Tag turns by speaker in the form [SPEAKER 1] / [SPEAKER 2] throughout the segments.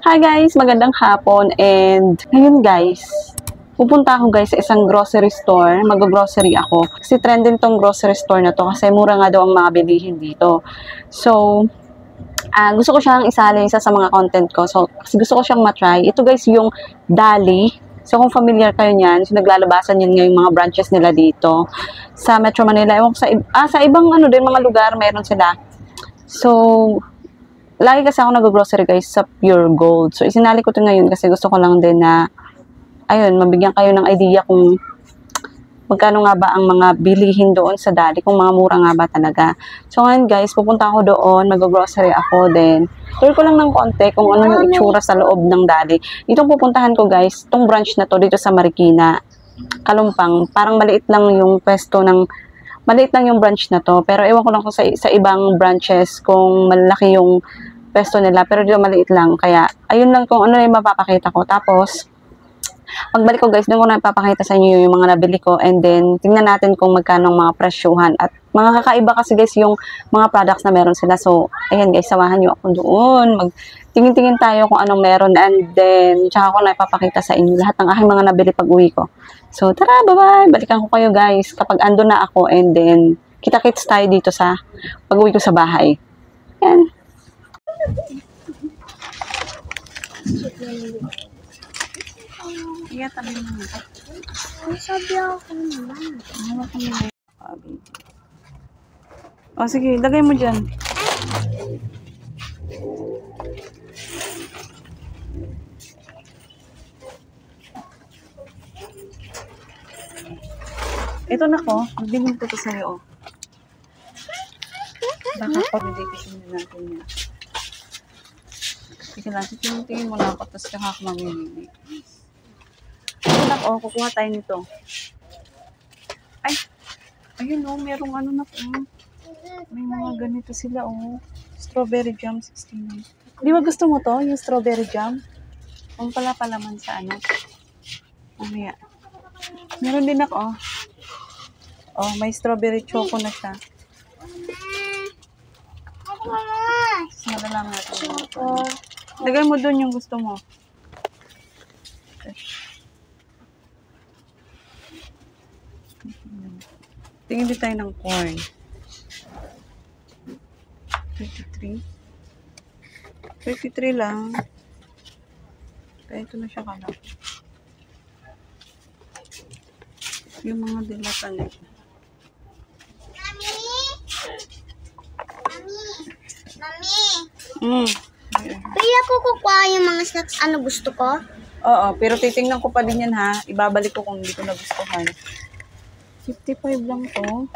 [SPEAKER 1] Hi guys, magandang hapon and ngayon guys, pupunta ako guys sa isang grocery store, mag-grocery ako. Kasi trending tong grocery store na to kasi mura nga daw ang mga bilihin dito. So, gusto ko siyang isali isa sa mga content ko. So, kasi gusto ko siyang matry. Ito guys yung Dali. So, kung familiar kayo niyan, so naglalabasan yun ngayong mga branches nila dito sa Metro Manila. Ewan ko sa ibang din mga lugar meron sila. So, lagi kasi ako nag-grocery guys sa Pure Gold. So, isinali ko ito ngayon kasi gusto ko lang din na, ayun, mabigyan kayo ng idea kung magkano nga ba ang mga bilihin doon sa Dali, kung mga mura nga ba talaga. So, ngayon guys, pupunta ako doon, mag-grocery ako din. Tour ko lang ng konti kung ano yung itsura sa loob ng Dali. Itong pupuntahan ko guys, itong branch na to dito sa Marikina, Kalumpang. Parang maliit lang yung pwesto ng maliit lang yung branch na to, pero ewan ko lang kung sa ibang branches kung malaki yung pwesto nila, pero dito maliit lang, kaya ayun lang kung ano yung mapapakita ko. Tapos pagbalik ko guys, doon ko na ipapakita sa inyo yung mga nabili ko, and then tingnan natin kung magkano ang mga presyuhan, at mga kakaiba kasi guys yung mga products na meron sila. So ayan guys, samahan nyo ako doon, tingin-tingin tayo kung anong meron, and then tsaka ko na ipapakita sa inyo lahat ng aking mga nabili pag uwi ko. So tara, bye-bye, balikan ko kayo guys kapag ando na ako, and then kita-kits tayo dito sa pag uwi ko sa bahay. Yan. Iya, tabi mo na.
[SPEAKER 2] Ang sabi ako naman.
[SPEAKER 1] Hawak ko na. O sige, lagay mo dyan. Ito na ko, magbilin ko ito sa'yo. Baka pag-dedication na natin yan. Sige lang, tingin mo na ako, tapos saka ako mamimili. Ito na ko, kukuha tayo nito. Ay, ayun o, merong ano na po. May mga ganito sila o. Strawberry jam, 69. Di ba gusto mo to, yung strawberry jam? Kung pala palaman sa ano. Mamaya. Meron din ako, oh, may strawberry choco na siya. Tapos malalaman natin yung ito. Lagay mo dun yung gusto mo. Tingin din tayo ng corn. 33. 33 lang. Kaya ito na siya kalap. Yung mga dilatan eh.
[SPEAKER 2] Mami! Kaya ko kukuha yung mga snacks ano gusto ko?
[SPEAKER 1] Oo, pero titingnan ko pa din yan ha. Ibabalik ko kung hindi ko nagustuhan. 55 lang to.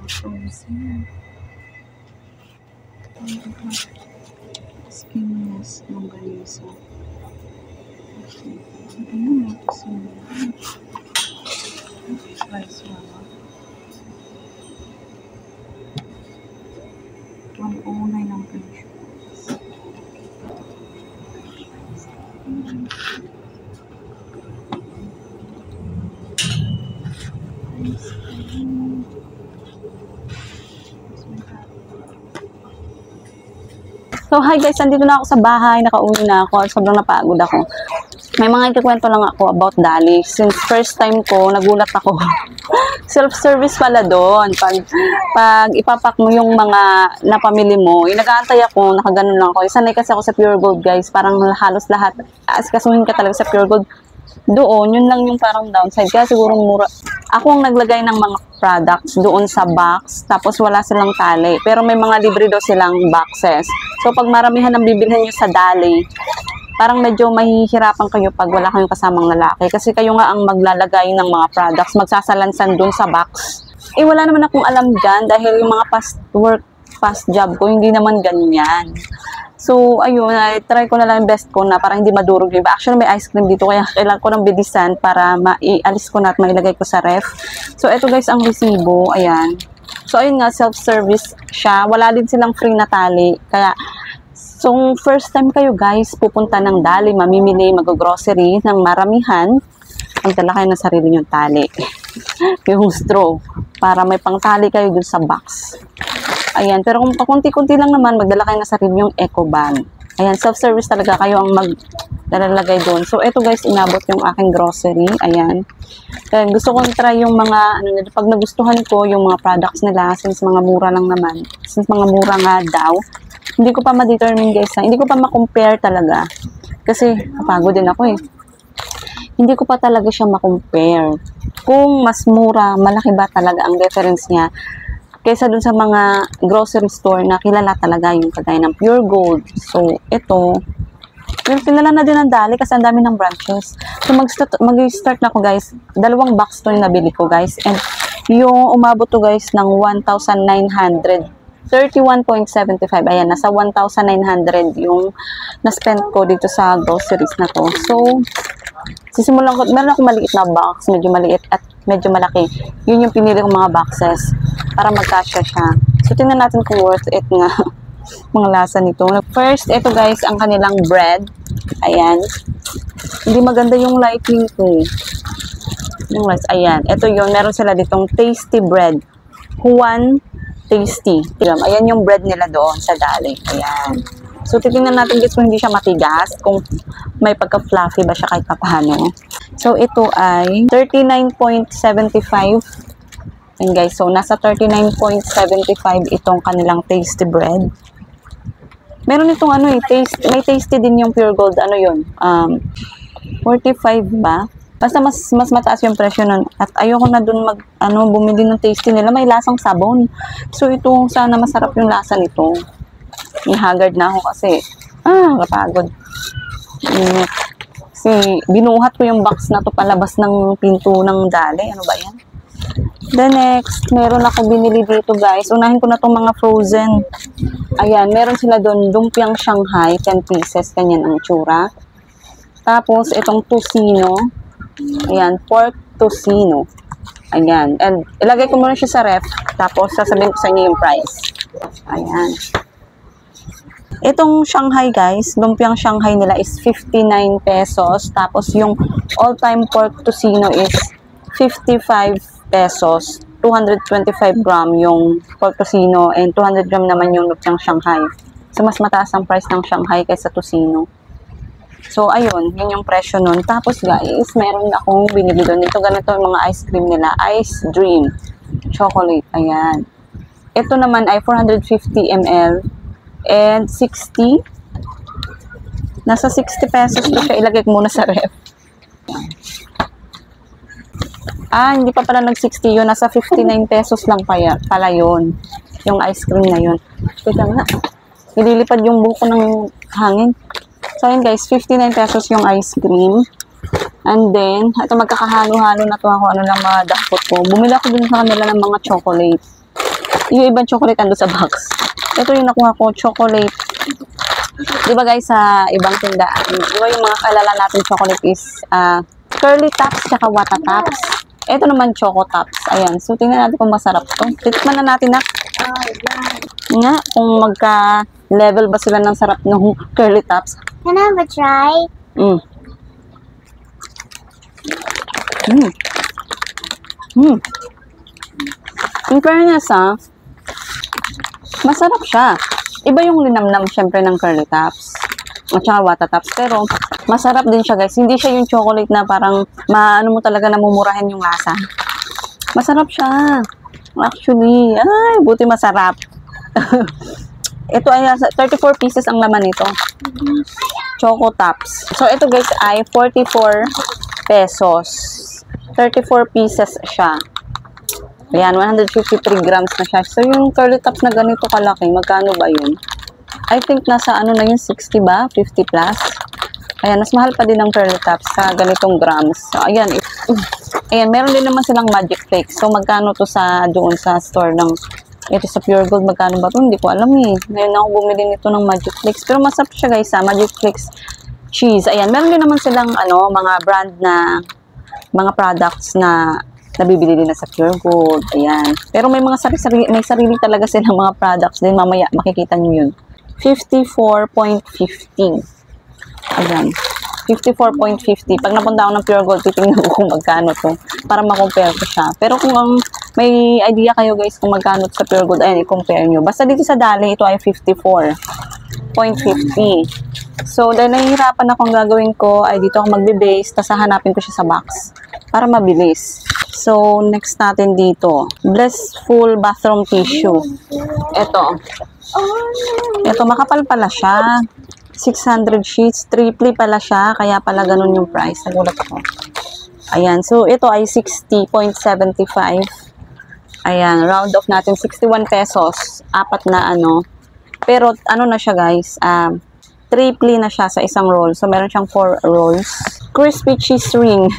[SPEAKER 1] Frozen. Skinless longganisa. Ano nga kasi rice wala. 109 ang presyo. So, hi guys, nandito na ako sa bahay, nakauwi na ako, sobrang napagod ako. May mga ikikwento lang ako about Dali. Since first time ko, nagulat ako. Self-service pala doon. Pag ipapak mo yung mga napamili mo, nag-aantay ako, nakaganon lang ako. Sanay kasi ako sa Pure Gold guys, parang halos lahat, kasuhin ka talaga sa Pure Gold. Doon, yun lang yung parang downside. Kaya siguro mura. Ako ang naglagay ng mga products doon sa box, tapos wala silang tali. Pero may mga libre daw silang boxes. So, pag maramihan ang bibilhin nyo sa Dali, parang medyo mahihirapan kayo pag wala kayong kasamang lalaki. Kasi kayo nga ang maglalagay ng mga products, magsasalansan doon sa box. Wala naman akong alam dyan dahil yung mga past work past job ko, hindi naman ganyan. So, ayun, try ko na lang yung best ko na para hindi madurog yung iba. Actually, may ice cream dito, kaya kailangan ko ng bilisan para maialis ko na at mailagay ko sa ref. So, ito guys, ang resibo. Ayan. So, ayun nga, self-service siya. Wala din silang free na tali. Kaya, so, first time kayo guys, pupunta ng Dali, mamimili, mag-grocery ng maramihan, magdala kayo ng sarili nyong tali. Yung straw. Para may pangtali kayo dun sa box. Ayan, pero kung pakunti-kunti lang naman, magdala kayo na sarili yung eco bag. Ayan, self-service talaga kayo ang maglalagay doon. So, eto guys, inabot yung aking grocery. Ayan. Kaya gusto kong try yung mga, pag nagustuhan ko yung mga products nila, since mga mura lang naman. Since mga mura nga daw, hindi ko pa ma-determine guys, hindi ko pa ma-compare talaga. Kasi, kapagod din ako eh. Hindi ko pa talaga siya ma-compare. Kung mas mura, malaki ba talaga ang difference niya kaysa dun sa mga grocery store na kilala talaga yung kagaya ng Pure Gold. So, ito, pero kilala na din ang Dali kasi ang dami ng branches. So, mag-start na ako guys. 2 box to yung nabili ko guys. And yung umabot to guys ng 1,931.75. Ayan, nasa 1,900 yung na-spend ko dito sa groceries na to. So, sisimulan ko, meron akong maliit na box, medyo maliit at medyo malaki. Yun yung pinili kong mga boxes para magkasya siya. So, tingnan natin kung worth it nga mga lasa nito. First, ito guys, ang kanilang bread. Ayan. Hindi maganda yung lighting ko. Yung lights, ayan. Ito yun, meron sila ditong tasty bread. Juan Tasty. Ayan yung bread nila doon sa Dali. Ayan. So, titingnan natin guys kung hindi siya matigas, kung may pagka-fluffy ba siya kahit paano. So, ito ay 39.75. And guys, so nasa 39.75 itong kanilang tasty bread. Meron itong ano eh, may tasty din yung Pure Gold. Ano yun? 45 ba? Basta mas mataas yung presyo nun. At ayoko na dun bumili ng tasty nila. May lasang sabon. So, ito sana masarap yung lasa nito. Ihagard na ako kasi kapagod. Kasi binuhat ko yung box na to palabas ng pinto ng Dali. Ano ba yan? The next, meron ako binili dito guys. Unahin ko na tong mga frozen. Ayan, meron sila doon lumpiang Shanghai, 10 pieces. Ganyan ang tsura. Tapos, itong tocino. Ayan, pork tocino. Ayan. And ilagay ko muna siya sa ref. Tapos, sasabihin ko sa inyo yung price. Ayan. Itong Shanghai guys, lumpiang Shanghai nila is 59 pesos. Tapos yung all-time pork tocino is 55 pesos. 225 gram yung pork tocino and 200 gram naman yung lumpiang Shanghai. So mas mataas ang price ng Shanghai kaysa tocino. So ayun, yun yung presyo nun. Tapos guys, meron akong binili doon. Ito ganito yung mga ice cream nila. Ice Dream Chocolate. Ayan. Ito naman ay 450 ml. And 60. Nasa 60 pesos ko siya. Ilagay ko muna sa ref. Hindi pa pala nag-60 yun. Nasa 59 pesos lang pala yun. Yung ice cream na yun. Teka nga. Ililipad yung buko ng hangin. So, yun guys. 59 pesos yung ice cream. And then, ito magkakahalo-halo na to ako. Ano lang mga dakot ko. Bumili ako dun sa kanila ng mga chocolate. Yung ibang chocolate ando sa box. Ito yung nakuha ko, chocolate. Diba guys, sa ibang tindaan, diba yung mga kalala natin chocolate is curly tops tsaka wata tops. Ito naman choco tops. Ayan. So, tingnan natin kung masarap to. Tikman na natin na. Nga, kung magka-level ba sila ng sarap ng curly tops.
[SPEAKER 2] Can I have a try?
[SPEAKER 1] In fairness, masarap siya. Iba yung linamnam syempre ng curly tops at saka wata tops. Pero, masarap din siya guys. Hindi siya yung chocolate na parang maano mo talaga namumurahin yung lasa. Masarap siya. Actually, ay, buti masarap. Ito ay 34 pieces ang laman nito. Choco tops. So, ito guys ay 44 pesos. 34 pieces siya. Ayan, 153 grams na siya. So, yung curly tops na ganito kalaki, magkano ba yun? I think nasa ano na yun, 60 ba? 50 plus? Ayan, mas mahal pa din ang curly tops sa ganitong grams. So, ayan. Ayan, meron din naman silang magic flakes. So, magkano to sa doon sa store ng Ito sa Pure Gold, magkano ba ito? Hindi ko alam eh. Ngayon ako bumili nito ng Magic Flakes. Pero masarap siya guys ha, Magic Flakes cheese. Ayan, meron din naman silang mga brand na, mga products na nabibili din na sa Pure Gold. Ayan. Pero may mga may sarili talaga silang mga products din. Mamaya makikita nyo yun. 54.50. Ayan. 54.50. Pag napunta ako ng Pure Gold, titingnan ko kung magkano to para ma-compare ko siya. Pero kung may idea kayo guys kung magkano sa Pure Gold, ayan, i-compare nyo. Basta dito sa Dali, ito ay 54.50. So, dahil nahihirapan ako, ang gagawin ko ay dito ako magbe-base, tapos hahanapin ko siya sa box para mabilis. So, next natin dito, Blissful Bathroom Tissue. Ito, makapal pala siya. 600 sheets, triple pala siya, kaya pala ganun yung price. Nagulat ako. Ayan, so ito ay 60.75. Ayan, round off natin, 61 pesos. Apat na Pero na siya guys, triple na siya sa isang roll. So meron siyang 4 rolls. Crispy cheese ring.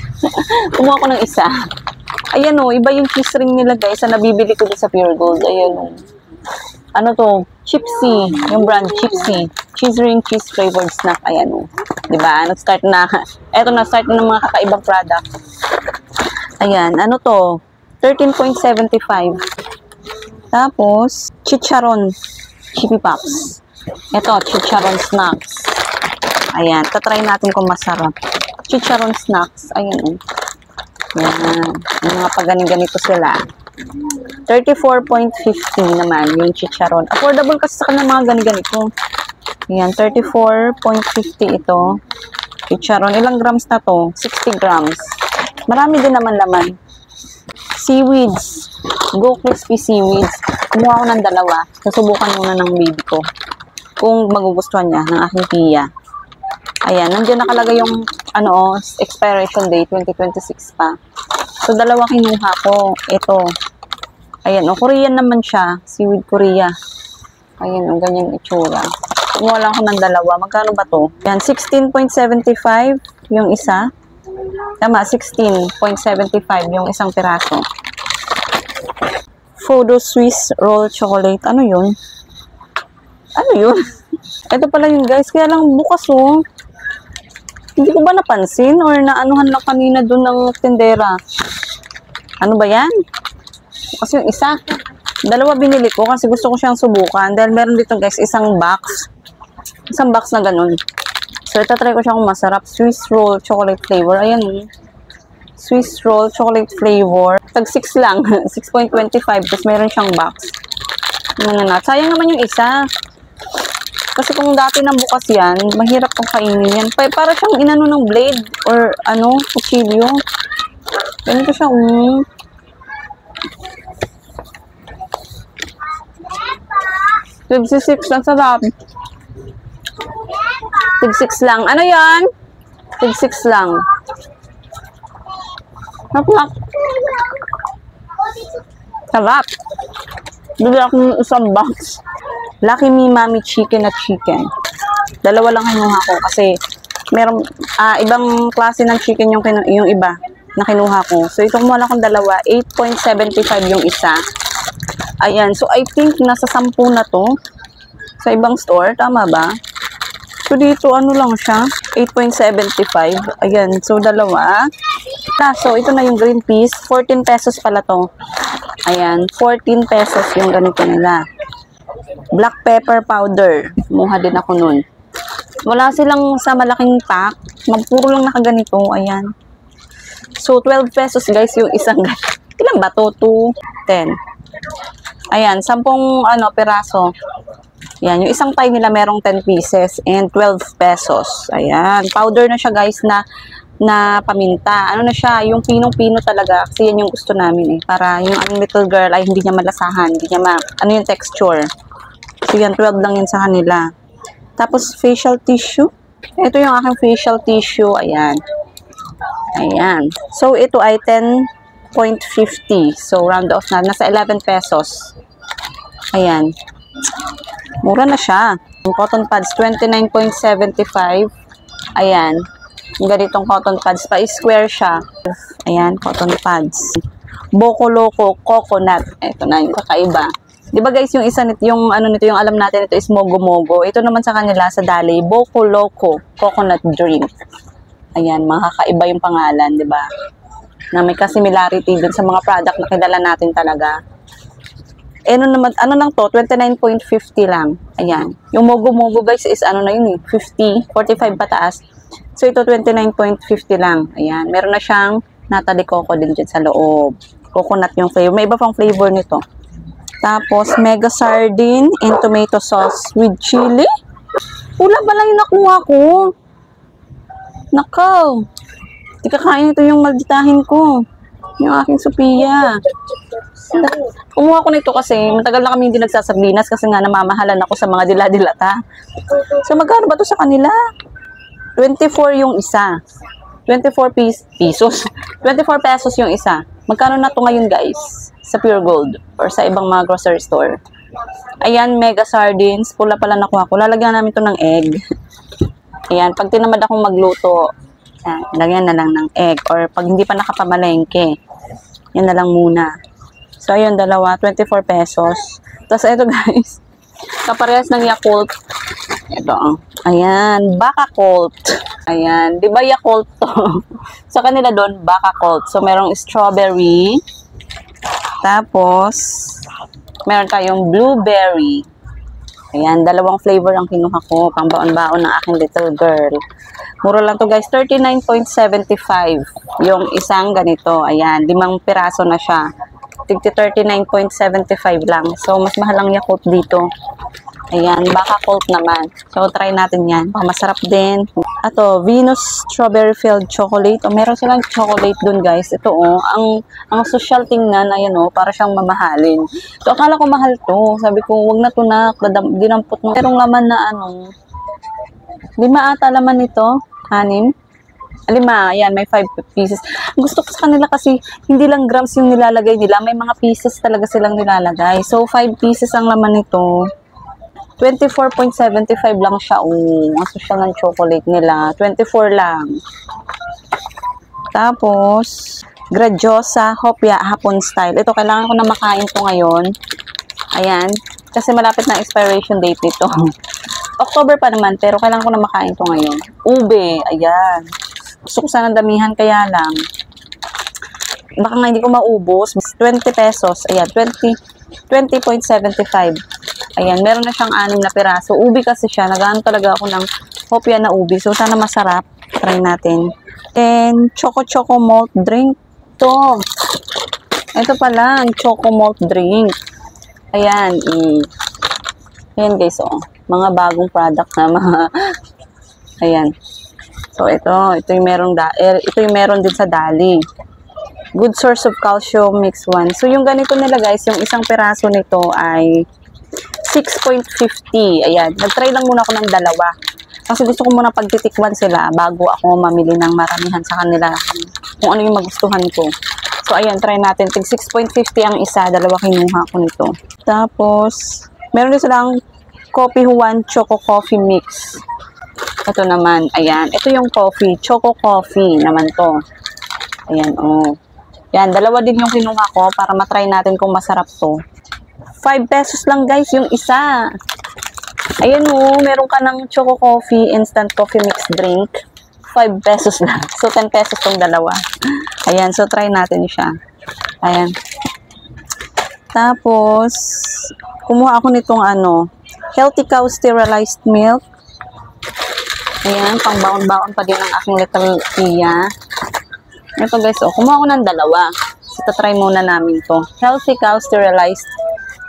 [SPEAKER 1] Kumuha ko ng isa. Ayan iba yung cheese ring nila guys, na nabibili ko din sa Pure Gold. Ayan ano to? Chipsy. Yung brand, Chipsy. Cheese ring, cheese flavored snack. Ayan diba? Nag-start na. Eto na, start na ng mga kakaibang product. Ayan. Ano to? 13.75. Tapos, chicharon. Chippy Pops. Ito, chicharon snacks. Ayan. Tatry natin kung masarap. Chicharon snacks. Ayan Ayan. Yung mga pag-ganito sila. 34.50 naman yung chicharon. Affordable kasi sa kanila mga ganito. Ayan, 34.50 ito. Chicharon. Ilang grams na to? 60 grams. Marami din naman laman. Seaweeds. Go Crispy Seaweeds. Kumuha ko ng dalawa. Susubukan muna ng baby ko. Kung magugustuhan niya, ng aking tiya. Ayan, nandiyan nakalagay yung expiration date, 2026 pa. So, dalawa kinuha ko. Ito. Ayan, Korean naman siya. Seaweed Korea. Ayan, ganyan itsura. Kumuha lang ako ng dalawa. Magkano ba to? Ayan, 16.75 yung isa. Tama, 16.75 yung isang piraso. Fodo Swiss Roll Chocolate. Ano yun? Ano yun? Ito pala yun guys. Kaya lang bukas Hindi ko ba napansin? Or naanuhan lang kanina dun ng tindera? Ano ba yan? Kasi yung isa. Dalawa binili ko kasi gusto ko siyang subukan. Dahil meron dito guys, isang box. Isang box na ganun. So, itatry ko siya kung masarap. Swiss Roll Chocolate Flavor. Ayan Swiss Roll Chocolate Flavor. Tag 6 lang. 6.25. Tapos meron siyang box. Sayang naman yung isa. Kasi kung dati nang bukas yan, mahirap kong kainin yan. Para siyang inano ng blade or kutsilyo. Ganito siya. 56, ang sarap. 56 lang. Ano yan? 56 lang. Sarap. Sarap. Bili ako ng isang box. Lucky Me Mommy Chicken at Chicken. Dalawa lang kinuha ko kasi merong ibang klase ng chicken yung iba na kinuha ko. So ito kumuha lang akong dalawa. 8.75 yung isa. Ayan. So I think nasa 10 na to sa ibang store. Tama ba? So dito lang siya. 8.75. Ayan. So dalawa. So ito na yung green peas. 14 pesos pala to. Ayan. 14 pesos yung ganito nila. Black pepper powder. Kumuha din ako nun. Wala silang sa malaking pack. Puro lang nakaganito. Ayan. So, 12 pesos guys yung isang. Ilan ba to? 2, 10. Ayan. 10 peraso. Ayan. Yung isang pie nila merong 10 pieces and 12 pesos. Ayan. Powder na siya guys na paminta. Ano na siya? Yung pinong-pino talaga. Kasi yan yung gusto namin Para yung little girl ay hindi niya malasahan. Hindi niya yung texture. So, yan, 12 lang yun sa kanila. Tapos, facial tissue. Ito yung aking facial tissue. Ayan. Ayan. So, ito ay 10.50. So, round off na. Nasa 11 pesos. Ayan. Mura na siya. Yung cotton pads, 29.75. Ayan. Yung ganitong cotton pads pa. Square siya. Ayan, cotton pads. Boko Loco Coconut. Ito na yung kakaiba. Di ba guys, yung isa nito, yung ano nito, yung alam natin ito is Mogo Mogo. Ito naman sa kanila sa Dali, Boko Loco Coconut Drink. Ayan, makakaiba yung pangalan, di ba? Na may ka-similarity dun sa mga product na kilala natin talaga. Ano naman, ano lang to, 29.50 lang. Ayan. Yung Mogo Mogo guys is ano na yun eh, 50, 45 pataas. So ito 29.50 lang. Ayan, meron na siyang nata de coco din dyan sa loob. Coconut yung flavor. May iba pang flavor nito. Tapos, mega sardine and tomato sauce with chili. Wala pala yung nakuha ko. Nakaw. Di kakain ito yung malditahin ko. Yung aking Sophia. Kumuha ko nito kasi matagal na kami hindi nagsasabinas kasi nga namamahalan ako sa mga dila-dilata. So, magkano ba to sa kanila? 24 yung isa. 24 pesos. 24 pesos yung isa. Magkano na to ngayon guys? Sa Pure Gold or sa ibang mga grocery store. Ayan, mega sardines. Pula pala nakuha ko. Lalagyan namin to ng egg. Ayan, pag tinamad akong magluto, yan, lagyan na lang ng egg. Or pag hindi pa nakapamalengke, yan na lang muna. So, ayun, dalawa, 24 pesos. Tapos, ito guys, kaparehas ng Yakult. Ito, ayan, Baka Colt. Ayan, di ba Yakult to? Sa kanila doon, Baka Colt. So, merong strawberry. Tapos, meron tayong blueberry. Ayan, dalawang flavor ang kinuha ko. Pang baon-baon ng aking little girl. Mura lang to guys, 39.75 yung isang ganito. Ayan, 5 piraso na siya. Tigti 39.75 lang. So, mas mahal ang Yakult dito. Ayan, Baka Colt naman. So, try natin yan. Masarap din. Ato, Venus Strawberry Filled Chocolate. O, meron silang chocolate dun, guys. Ito, ang social tingnan, ayan, para siyang mamahalin. So, akala ko mahal to. Sabi ko, wag na to na. Dinampot mo. Merong laman na, 5 ata laman nito. 6. 5. Ayan, may 5 pieces. Gusto ko sa kanila kasi, hindi lang grams yung nilalagay nila. May mga pieces talaga silang nilalagay. So, 5 pieces ang laman nito. 24.75 lang siya. Ang social ng chocolate nila. 24 lang. Tapos, Gradiosa Hopia Hapon Style. Ito, kailangan ko na makain to ngayon. Ayan. Kasi malapit na expiration date nito. October pa naman, pero kailangan ko na makain to ngayon. Ube. Ayan. Gusto ko sana damihan, kaya lang. Baka nga hindi ko maubos. 20 pesos. Ayan, 20.75. Ayan, meron na siyang 6 na piraso. Ubi kasi siya. Nagaano talaga ako ng hopya na ubi. So, sana masarap. Try natin. And, choco malt drink. To. Ito pala, ang choco malt drink. Ayan. Ayan guys, mga bagong product na mga... Ayan. So, ito yung meron din sa Dali. Good source of calcium mix 1. So, yung ganito nila guys, yung isang piraso nito ay 6.50. Ayan. Nag-try lang muna ako ng dalawa. Kasi gusto ko muna pagtitikman sila bago ako mamili ng maramihan sa kanila kung ano yung magustuhan ko. So, ayan. Try natin. Tig 6.50 ang isa. Dalawa kinuha ko nito. Tapos, meron din silang Coffee Juan Choco Coffee Mix. Ito naman. Ayan. Ito yung coffee. Choco Coffee naman to. Ayan. Yan. Dalawa din yung kinuha ko para matry natin kung masarap to. 5 pesos lang guys yung isa. Ayan meron ka ng choco coffee, instant coffee mix drink. 5 pesos lang. So, 10 pesos tong dalawa. Ayan, so try natin siya. Ayan. Tapos, kumuha ako nitong Healthy Cow Sterilized Milk. Ayan, pang baon-baon pa din ang aking little Tia. Ito guys, kumuha ako ng dalawa. So, try muna namin to. Healthy Cow Sterilized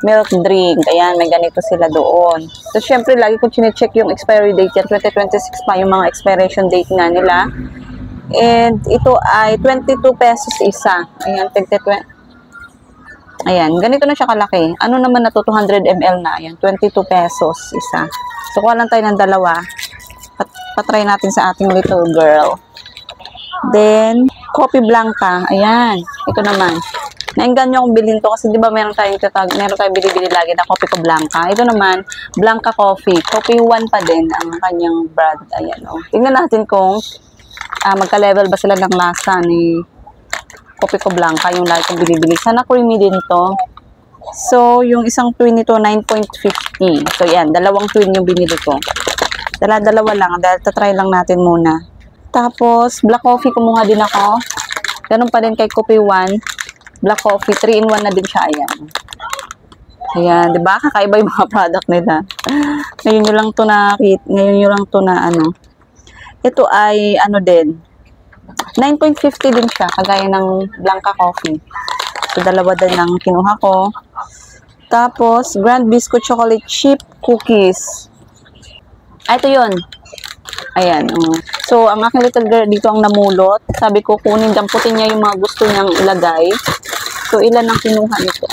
[SPEAKER 1] Milk Drink. Ayan, may ganito sila doon. So, syempre, lagi ko chinecheck yung expiry date yan. 2026 pa yung mga expiration date nga nila. And, ito ay 22 pesos isa. Ayan, ayan, ganito na siya kalaki. Ano naman na to, 200 ml na. Ayan, 22 pesos isa. So, kuha lang tayo ng dalawa. Patry natin sa ating little girl. Then, Coffee Blanca. Ayan, ito naman. Nainganyo akong bilhin to kasi di ba meron tayong bili-bili lagi na Coffee ko Blanca. Ito naman, Blanca Coffee. Coffee 1 pa din ang kanyang brand. Ayan, tingnan natin kung magka-level ba sila ng lasa ni Coffee ko Blanca, yung lagi kong bili-bili. Sana creamy din to. So, yung isang twin nito, 9.50. So, yan. Dalawang twin yung binili ko. Dalawa lang. Tatry lang natin muna. Tapos, black coffee kumuha din ako. Ganun pa din kay Coffee One. Black coffee. 3-in-1 na din siya. Ayan. Ayan. Diba? Kakaiba yung mga product nila. Ngayon nyo lang to na ano. Ito ay, ano din. 9.50 din siya. Kagaya ng Blanca Coffee. So, dalawa din lang kinuha ko. Tapos, Grand Biscuit Chocolate Chip Cookies. Ito yun. Ayan. So, ang aking little girl dito ang namulot. Sabi ko, damputin niya yung mga gusto niyang ilagay. So, ilan ang kinuha nito?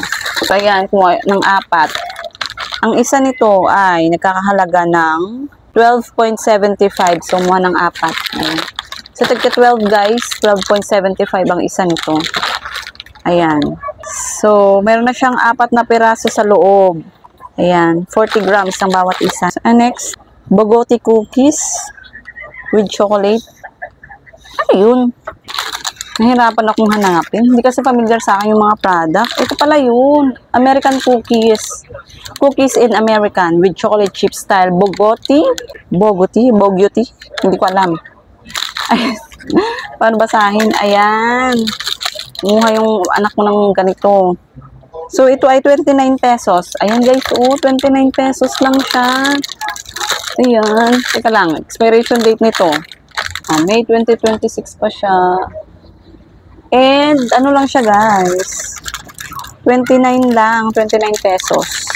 [SPEAKER 1] So, ayan, kumuha ng 4. Ang isa nito ay nagkakahalaga ng 12.75. So, kumuha ng 4. Ayan. So, tagka 12 guys. 12.75 ang isa nito. Ayan. So, meron na siyang 4 na piraso sa loob. Ayan. 40 grams ang bawat isa. So, next, Bogote cookies with chocolate. Ano yun? Nahirapan akong hanapin. Hindi kasi familiar sa akin yung mga product. Ito pala yun. American cookies. Cookies in American with chocolate chip style. Bogote. Hindi ko alam. Ay, paano basahin? Ayan. Kumuha yung anak mo ng ganito. So, ito ay 29 pesos. Ayan guys, 29 pesos lang siya. Ayan. Teka lang, expiration date nito. May 2026 pa siya. And, ano lang siya guys. 29 lang, 29 pesos.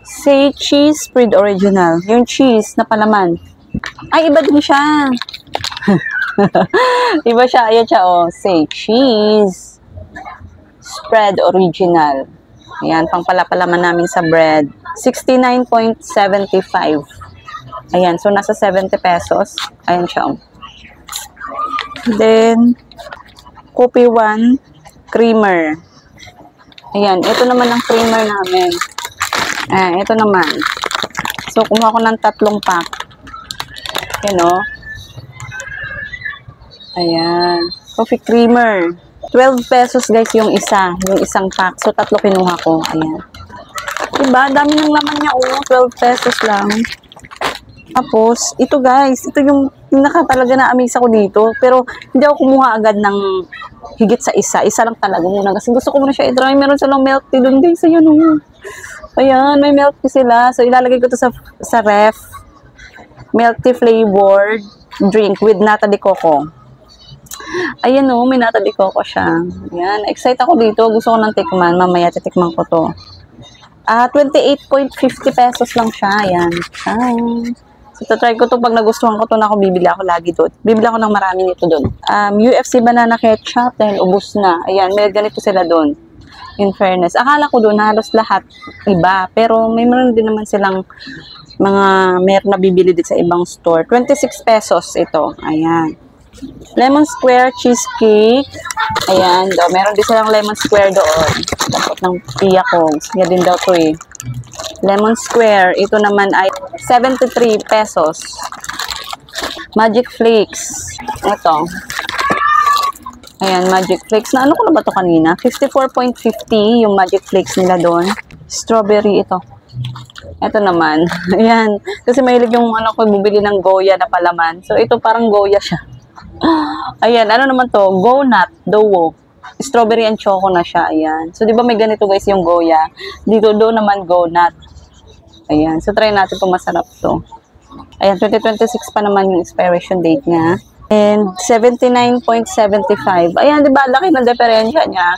[SPEAKER 1] Say cheese spread original. Yung cheese na palaman. Ay, iba din siya. Iba siya. Ayan siya, oh. Say cheese spread original. Ayan, pang palapalaman namin sa bread. 69.75. Ayan, so nasa 70 pesos. Ayan siya, oh. Then, Coffee One creamer. Ayan, ito naman ang creamer namin. Ayan, ito naman. So, kumuha ko ng 3 pack. Ayan, oh. Ayan. Coffee creamer. 12 pesos guys yung isa. Yung isang pack. So, 3 kinuha ko. Ayan. Diba? Dami ng laman niya. Oh, 12 pesos lang. Tapos, ito guys. Ito yung talaga na-amaze ako dito. Pero, hindi ako kumuha agad ng higit sa isa. Isa lang talaga muna. Kasi gusto ko muna siya i-try. Meron silang milk tea doon guys. Ayan, oh. Ayan. May milk tea sila. So, ilalagay ko to sa ref. Milk tea flavored drink with nata de coco. Ayan o, may nata de coco siya. Ayan, excited ako dito. Gusto ko ng tikman. Mamaya titikman ko to. 28.50 pesos lang siya. Ayan. So, try ko to. Pag nagustuhan ko to na ako, bibili ako lagi doon. Bibili ako ng marami nito doon. UFC banana ketchup. Dahil ubus na. Ayan, may ganito sila doon. In fairness. Akala ko doon, halos lahat iba. Pero may meron din naman silang meron na bibili din sa ibang store. 26 pesos ito. Ayan. Lemon square cheesecake. Ayan. Meron din silang lemon square doon. Dapat ng tiya ko. Siya din daw to eh. Lemon square. Ito naman ay 73 pesos. Magic flakes. Ito. Ayan, magic flakes. Na ano ko na ba to kanina? 54.50 yung magic flakes nila doon. Strawberry ito. Ito naman. Ayan. Kasi mahilig yung ko bubili ng Goya na palaman. So, ito parang Goya siya. Ayan. Ano naman to? Go Nut. Dowo. Strawberry and choco na siya. Ayan. So, di ba may ganito guys yung Goya? Dito do naman Go Nut. Ayan. So, try natin kung masarap to. Ayan. 2026 pa naman yung expiration date niya. And 79.75. Ayan. Di ba? Laki ng diferensya niya.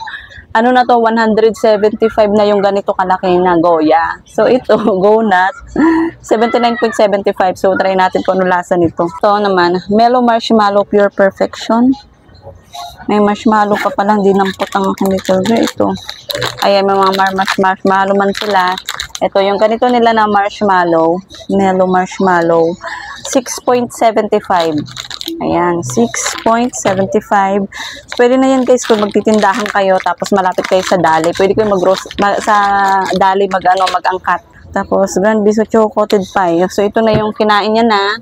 [SPEAKER 1] Ano na to, 175 na yung ganito kalaki na Goya. So, ito, Go Nut, 79.75. So, try natin kung ano lasa nito. Ito naman, Mellow Marshmallow Pure Perfection. May marshmallow pa pala, hindi nampot ang little girl. Ito. Ayan, may mga marshmallow man sila. Ito, yung ganito nila na marshmallow, Mellow Marshmallow, 6.75. Ayan, 6.75. So, pwede na yan guys kung magtitindahan kayo tapos malapit kayo sa Dali. Pwede kayo sa Dali mag-angkat. Tapos, Grand Biscuit Coated Pie. So, ito na yung kinain niya na.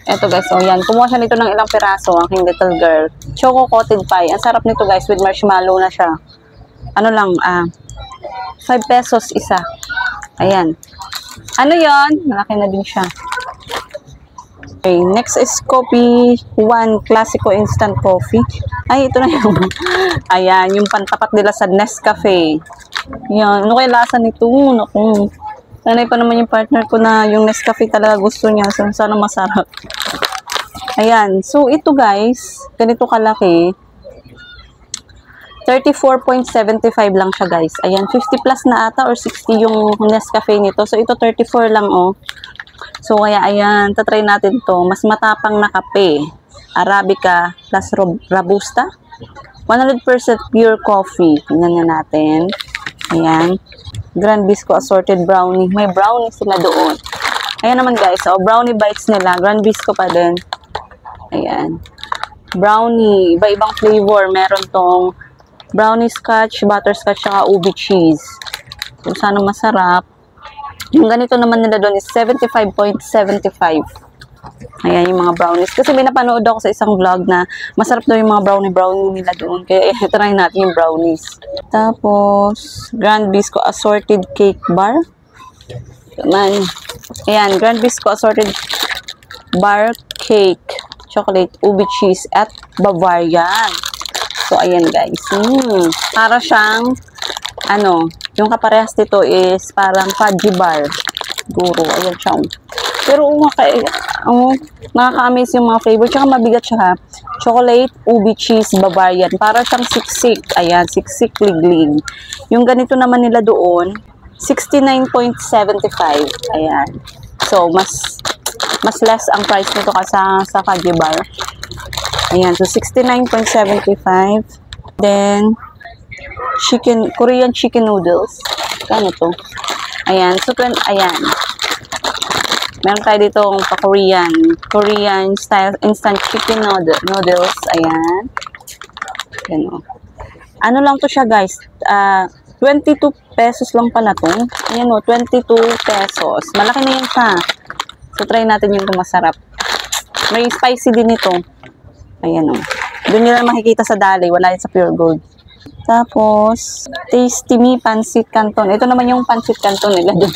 [SPEAKER 1] Ito guys, so yan. Kumuha siya nito ng ilang piraso, aking little girl. Choco Coated Pie. Ang sarap nito guys with marshmallow na siya. Ano lang, 5 pesos isa. Ayan. Ano yon? Malaki na din siya. Okay, next is Coffee One Classico Instant Coffee. Ay, ito na yung, ayan, yung pantapat nila sa Nescafe. Yan, ano kaya lasa nito? Naku. Nanay pa naman yung partner ko na yung Nescafe talaga gusto niya. So, sana masarap. Ayan, so ito guys, ganito kalaki. 34.75 lang siya guys. Ayan, 50 plus na ata or 60 yung Nescafe nito. So, ito 34 lang oh. So, kaya ayan, tatry natin to. Mas matapang na kape. Arabica plus Robusta. 100% pure coffee. Tingnan nga natin. Ayan. Grand Bisco assorted brownie. May brownie sila doon. Ayan naman guys. Oh, brownie bites nila. Grand Bisco pa din. Ayan. Brownie. Iba-ibang flavor. Meron tong brownie scotch, butterscotch, saka ubi cheese. Kung sana masarap. Yung ganito naman nila doon is 75.75. Ayan yung mga brownies. Kasi may napanood ako sa isang vlog na masarap daw yung mga brownie nila doon. Kaya try natin yung brownies. Tapos, Grand Bisco assorted cake bar. Naman. Ayan, Grand Bisco assorted bar cake, chocolate, ubi cheese, at Bavarian. So, ayan guys. Para siyang, ano, yung kaparehas dito is parang fudgy bar. Siguro. Ayan siya. Pero, nakaka-amaze yung mga flavor. Tsaka mabigat siya ha. Chocolate, ubi cheese, Bavarian. Para siyang siksik. Ayan, siksik liglig. Yung ganito naman nila doon, 69.75. Ayan. So, mas less ang price nito kasi sa fudgy bar. Ayan, so 69.75. Then, Korean chicken noodles. Kano to? Ayan, so, ayan. Meron tayo ditong Korean style instant chicken noodles. Ayan. Ayan o. Ano lang to siya guys? 22 pesos lang pala to. Ayan o, 22 pesos. Malaki na yun siya. So, try natin yung masarap. May spicy din ito. Ayan o. Doon nila makikita sa dali. Wala yun sa Pure Gold. Tapos, Tasty Me Pancit Canton. Ito naman yung Pancit Canton nila doon.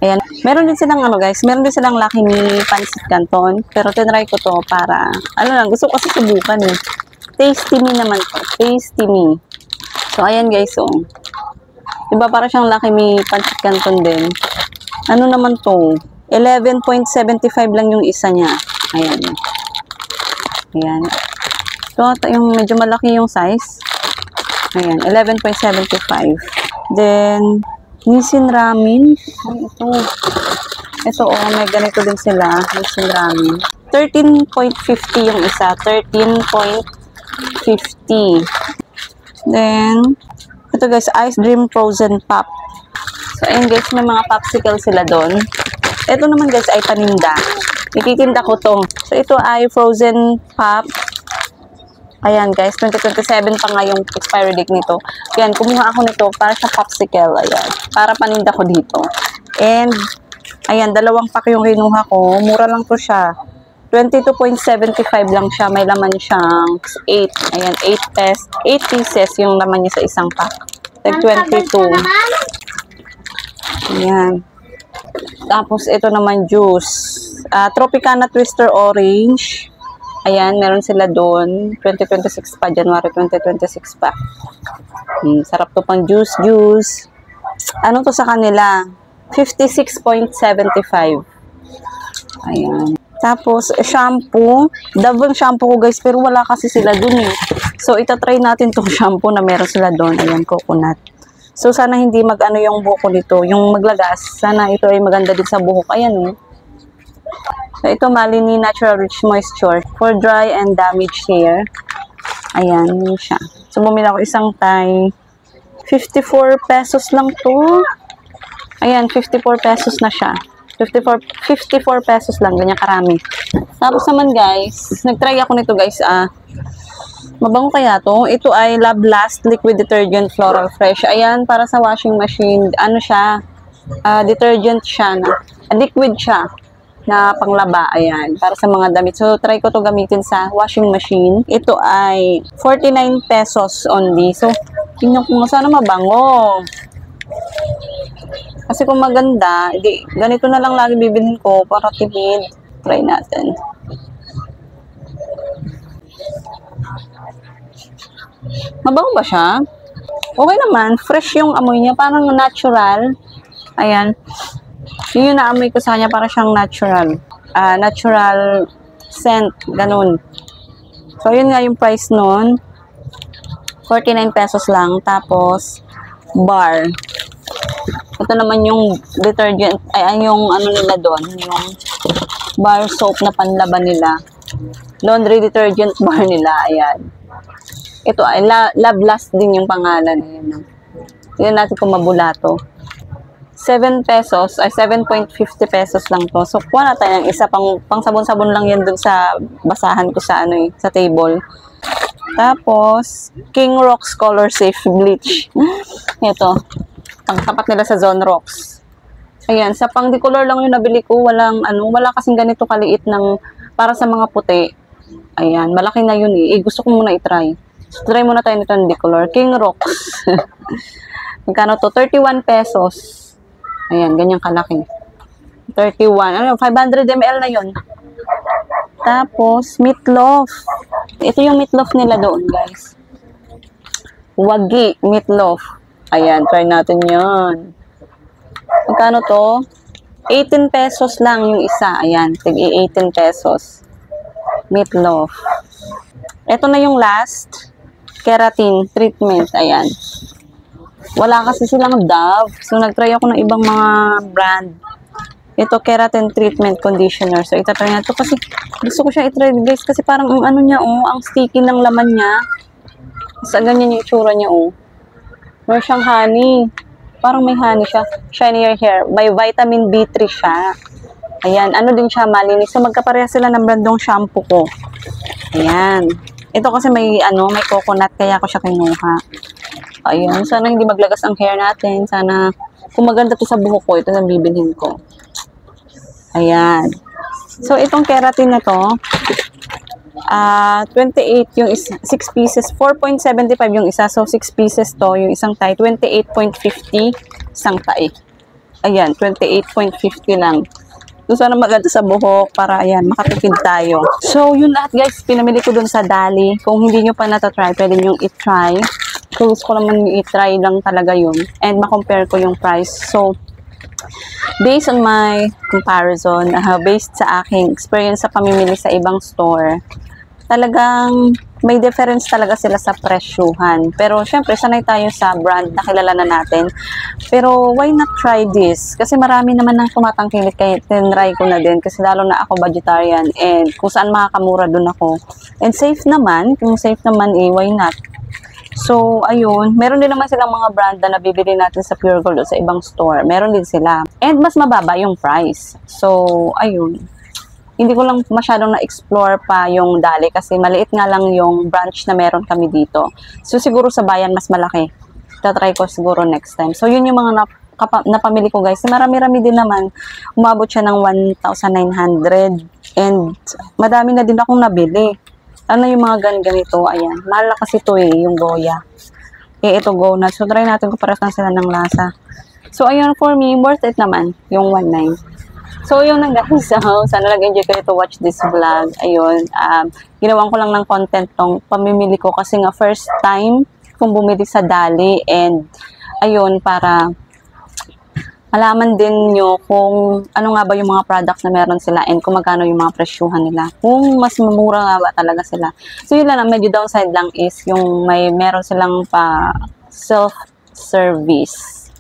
[SPEAKER 1] Ayan. Meron din silang ano guys. Meron din silang Lucky Me Pancit Canton. Pero tinry ko to para, ano lang, gusto ko kasi subukan eh. Tasty Me naman to. Tasty Me. So, ayan guys oh. Diba para siyang Lucky Me Pancit Canton din. Ano naman to? 11.75 lang yung isa niya. Ayan. Ayan. So, yung medyo malaki yung size. Ayan, 11.75. Then, Nissin Ramen. Ay, ito. Ito, oh, may ganito din sila. Nissin Ramen. 13.50 yung isa. 13.50. Then, ito guys, Ice Dream Frozen Pop. So, ayan guys, may mga popsicle sila doon. Ito naman guys ay paninda. Ikikinda ko to. So, ito ay frozen pop. Ayan guys, 2027 pa nga yung expiry date nito. Ayan, kumuha ako nito para sa popsicle. Ayan, para paninda ko dito. And, ayan, 2 pack yung kinuha ko. Mura lang to siya. 22.75 lang siya. May laman siyang 8. Ayan, 8 pieces yung laman niya sa isang pack. Like 22. Ayan. Tapos, ito naman juice. Tropicana Twister Orange. Ayan, meron sila doon. 2026 pa, January 2026 pa. Sarap to pang juice. Ano to sa kanila? 56.75. Ayan. Tapos, shampoo. Dove ang shampoo ko guys, pero wala kasi sila doon eh. So, itatry natin tong shampoo na meron sila doon. Ayan, coconut. So, sana hindi mag-ano yung buhok ko nito. Yung maglagas. Sana ito ay maganda din sa buhok. Ayan eh. So, ito Malini Natural Rich Moisture for dry and damaged hair. Ayan, yun siya. So, bumili ako isang tie. 54 pesos lang to. Ayan, 54 pesos na siya. 54 pesos lang, ganyan karami. Tapos naman guys, nagtry ako nito guys. Mabango kaya to? Ito ay Love Last Liquid Detergent Floral Fresh. Ayan, para sa washing machine. Ano siya? Detergent siya na. Liquid siya na panglaba, ayan, para sa mga damit. So, try ko to gamitin sa washing machine. Ito ay 49 pesos only. So, tingnan ko sana mabango. Kasi kung maganda, di, ganito na lang lagi bibilhin ko para tipid. Try natin. Mabango ba siya? Okay naman. Fresh yung amoy niya. Parang natural. Ayan. Yun yung naamoy ko sa kanya. Parang siyang natural. Natural scent. Ganun. So, yun nga yung price nun. 49 pesos lang. Tapos, bar. Ito naman yung detergent. Ay, yung ano nila doon. Yung bar soap na panlaban nila. Laundry detergent bar nila. Ayan. Ito ay Love Last din yung pangalan. Ayan. Tignan natin kung mabulato. 7 pesos, ay 7.50 pesos lang to. So, kuha na tayo ng isa pang sabon-sabon lang yan dun sa basahan ko sa ano sa table. Tapos, King Rocks Color Safe Bleach. Ito. Ang tapat nila sa Zone Rocks. Ayan, sa pang decolor lang yung nabili ko. Wala kasing ganito kaliit ng para sa mga puti. Ayan, malaki na yun eh. Gusto ko muna i-try. So, try muna tayo nito ng decolor. King Rocks. Magkano to? 31 pesos. Ayan, ganyan kalaki. 31. 500 ml na yun. Tapos, meatloaf. Ito yung meatloaf nila doon, guys. Wagi meatloaf. Ayan, try natin yun. Magkano to? 18 pesos lang yung isa. Ayan, tig 18 pesos. Meatloaf. Ito na yung last. Keratin treatment. Ayan. Wala kasi silang Dove. So, nag-try ako ng ibang mga brand. Ito, keratin treatment conditioner. So, itatry na ito kasi gusto ko siya i-try, guys. Kasi parang ang ano niya, ang sticky ng laman niya. Sa ganyan yung itsura niya, Meron siyang honey. Parang may honey siya. Shinier hair. May vitamin B3 siya. Ayan. Ano din siya, malinis. So, magkapareha sila ng brandong shampoo ko. Ayan. Ito kasi may coconut, kaya ako siya kinuha. Ayun, sana hindi maglagas ang hair natin. Sana, kung maganda to sa buhok ko, ito na bibilhin ko. Ayan. So, itong keratin na to, 28 yung 6 pieces, 4.75 yung isa. So, 6 pieces to, yung isang tie, 28.50 isang tie. Ayan, 28.50 lang. So, sana maganda sa buhok para, ayan, makatipid tayo. So, yun lahat, guys. Pinamili ko dun sa Dali. Kung hindi nyo pa natatry, pwede nyo i-try. Kung gusto ko naman i-try lang talaga yun. And makompare ko yung price. So, based on my comparison, based sa aking experience sa pamimili sa ibang store, talagang may difference talaga sila sa presyuhan. Pero, syempre, sanay tayo sa brand na kilala na natin. Pero, why not try this? Kasi marami naman nang tumatangkilik kaya tinry ko na din. Kasi lalo na ako vegetarian. And kung saan makakamura dun ako. And safe naman. Kung safe naman, why not? So, ayun. Meron din naman silang mga brand na nabibili natin sa Pure Gold o sa ibang store. Meron din sila. And mas mababa yung price. So, ayun. Hindi ko lang masyadong na-explore pa yung Dali kasi maliit nga lang yung branch na meron kami dito. So, siguro sa bayan mas malaki. Tatry ko siguro next time. So, yun yung mga napamili ko, guys. Marami-rami din naman. Umabot siya ng 1,900. And madami na din akong nabili. Ano yung mga ganito? Ayan. Mahal na kasi ito yung Goya. Ito Go na. So, try natin kung pares lang sila ng lasa. So, ayun, for me, worth it naman. Yung 1,900. So, yun lang guys. So, sana nag-enjoy kayo to watch this vlog. Ayun. Ginawan ko lang ng content tong pamimili ko kasi nga first time kung bumili sa Dali. And, ayun, para malaman din nyo kung ano nga ba yung mga products na meron sila and kung magkano yung mga presyuhan nila. Kung mas mamura nga ba talaga sila. So, yun lang. Medyo downside lang is yung meron silang pa self-service.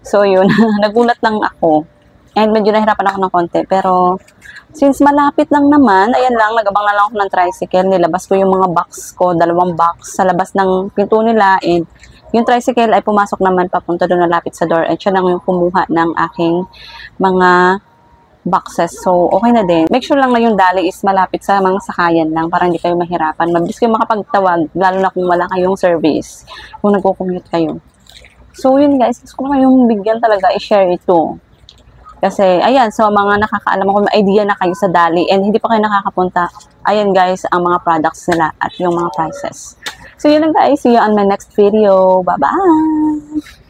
[SPEAKER 1] So, yun. Nagulat lang ako. And medyo nahirapan ako ng konti. Pero, since malapit lang naman, ayan lang, nagabang na lang ako ng tricycle. Nilabas ko yung mga box ko, 2 box sa labas ng pinto nila. And yung tricycle ay pumasok naman papunta doon na lapit sa door. At siya lang yung kumuha ng aking mga boxes. So, okay na din. Make sure lang na yung Dali is malapit sa mga sakayan lang para hindi kayo mahirapan. Mabilis kayo makapagtawag, lalo na kung wala kayong service. Kung nagko-commute kayo. So, yun guys. Gusto ko kayong bigyan talaga, i-share ito. Kasi, ayan, so mga nakakaalam ako, may idea na kayo sa Dali and hindi pa kayo nakakapunta. Ayan guys, ang mga products nila at yung mga prices. So, yun lang guys. See you on my next video. Bye-bye!